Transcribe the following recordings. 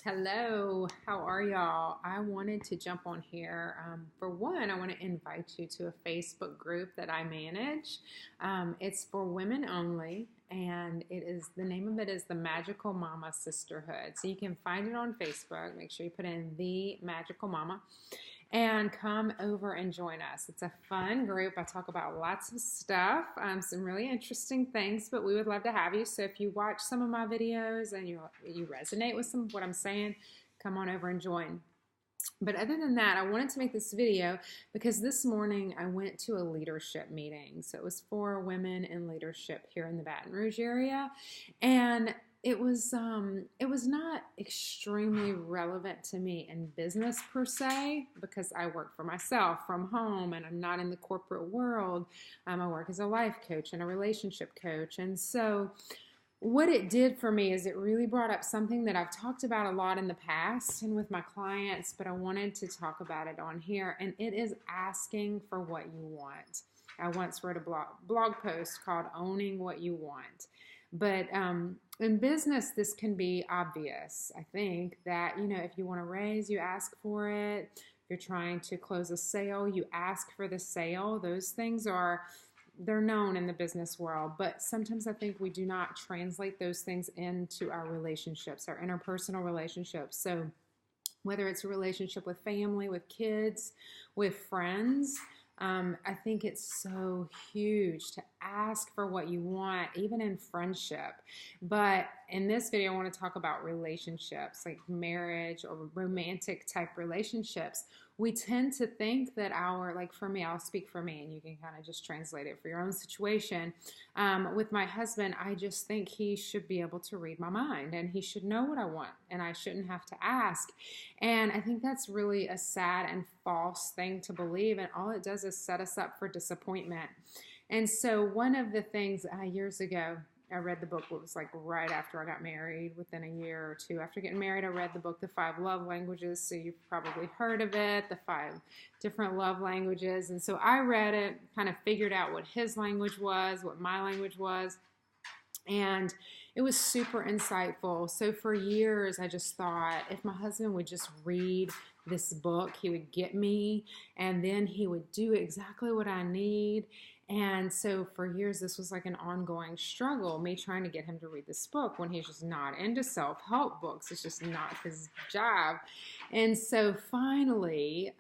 Hello, how are y'all? I wanted to jump on here. For one, I want to invite you to a Facebook group that I manage. It's for women only, and the name of it is the Magical Mama Sisterhood. So you can find it on Facebook. Make sure you put in the Magical Mama and come over and join us. It's a fun group. I talk about lots of stuff, some really interesting things, but we would love to have you. So if you watch some of my videos and you resonate with some of what I'm saying, come on over and join. But other than that, I wanted to make this video because this morning I went to a leadership meeting. So it was for women in leadership here in the Baton Rouge area. And it was not extremely relevant to me in business per se because I work for myself from home and I'm not in the corporate world. I work as a life coach and a relationship coach. And so what it did for me is it really brought up something that I've talked about a lot in the past and with my clients, but I wanted to talk about it on here, and it is asking for what you want. I once wrote a blog post called Owning What You Want. But in business, this can be obvious. I think that, if you want to raise, you ask for it. If you're trying to close a sale, you ask for the sale. Those things they're known in the business world, but sometimes I think we do not translate those things into our relationships, our interpersonal relationships. So whether it's a relationship with family, with kids, with friends, I think it's so huge to ask for what you want, even in friendship. But in this video, I want to talk about relationships, like marriage or romantic type relationships. We tend to think that like for me, I'll speak for me, and you can kind of just translate it for your own situation. With my husband, I just think he should be able to read my mind, and he should know what I want, and I shouldn't have to ask. And I think that's really a sad and false thing to believe, and all it does is set us up for disappointment. And so one of the things years ago, I read the book. It was like right after I got married, within a year or two after getting married, I read the book, The Five Love Languages. So you've probably heard of it, the 5 different love languages. And so I read it, kind of figured out what his language was, what my language was. And it was super insightful. So for years, I just thought if my husband would just read this book, he would get me, and then he would do exactly what I need. And so for years, this was like an ongoing struggle, me trying to get him to read this book when he's just not into self-help books. It's just not his job. And so finally,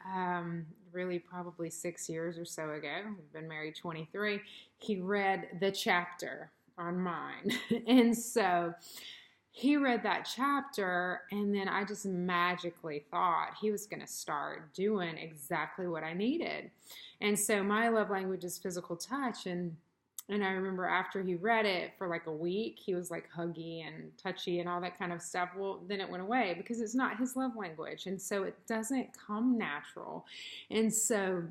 really probably 6 years or so ago, we've been married 23, he read the chapter on mine. And so he read that chapter, and then I just magically thought he was going to start doing exactly what I needed. And so my love language is physical touch, and I remember after he read it for like a week, he was like huggy and touchy and all that kind of stuff. Well, then it went away because it's not his love language, and so it doesn't come natural. And so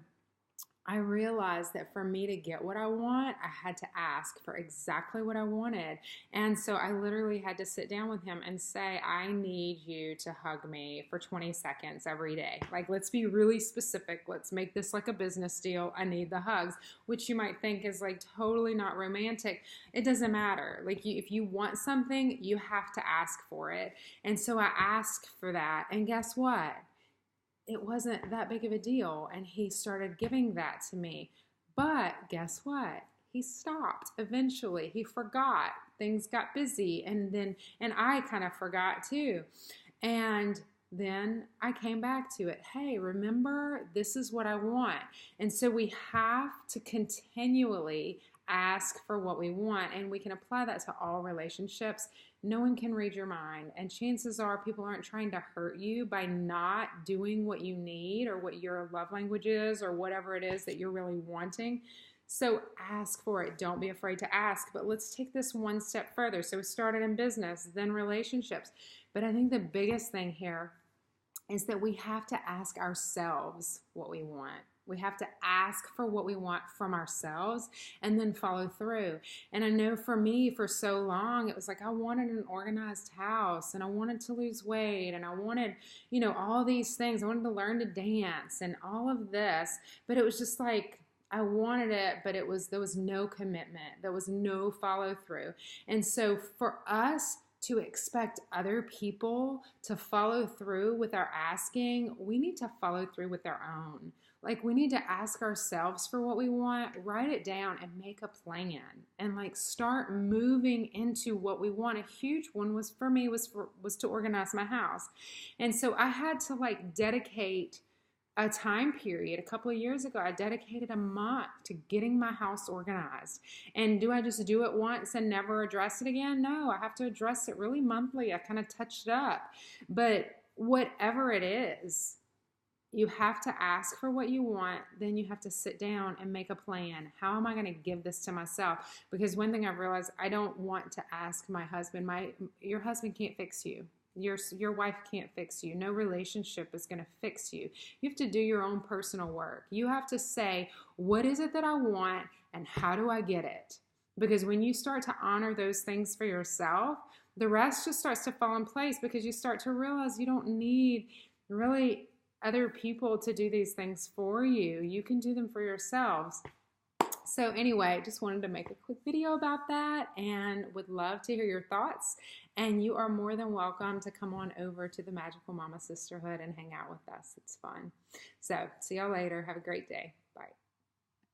I realized that for me to get what I want, I had to ask for exactly what I wanted. And so I literally had to sit down with him and say, I need you to hug me for 20 seconds every day. Like, let's be really specific. Let's make this like a business deal. I need the hugs, which you might think is like totally not romantic. It doesn't matter. Like, if you want something, you have to ask for it. And so I asked for that. And guess what? It wasn't that big of a deal, and he started giving that to me. But guess what? He stopped eventually. He forgot. Things got busy, and I kind of forgot too. And then I came back to it. Hey, remember, this is what I want. And so we have to continually ask for what we want, and we can apply that to all relationships. No one can read your mind, and chances are people aren't trying to hurt you by not doing what you need or what your love language is or whatever it is that you're really wanting. So ask for it. Don't be afraid to ask. But let's take this one step further. So we started in business, then relationships. But I think the biggest thing here is that we have to ask ourselves what we want. We have to ask for what we want from ourselves and then follow through. And I know for me, for so long, it was like I wanted an organized house, and I wanted to lose weight, and I wanted, all these things. I wanted to learn to dance and all of this, but it was just like I wanted it, but there was no commitment. There was no follow through. And so for us, to expect other people to follow through with our asking, we need to follow through with our own. Like, we need to ask ourselves for what we want, write it down, and make a plan, and like start moving into what we want. A huge one was for me was to organize my house. And so I had to like dedicate a time period. A couple of years ago, I dedicated a month to getting my house organized. And do I just do it once and never address it again? No, I have to address it really monthly. I kind of touched it up. But whatever it is, you have to ask for what you want. Then you have to sit down and make a plan. How am I going to give this to myself? Because one thing I've realized, I don't want to ask my husband. Your husband can't fix you. Your wife can't fix you. No relationship is going to fix you. You have to do your own personal work. You have to say, what is it that I want and how do I get it? Because when you start to honor those things for yourself, the rest just starts to fall in place, because you start to realize you don't need really other people to do these things for you. You can do them for yourselves. So anyway, just wanted to make a quick video about that, and would love to hear your thoughts. And you are more than welcome to come on over to the Magical Mama Sisterhood and hang out with us. It's fun. So see y'all later. Have a great day. Bye.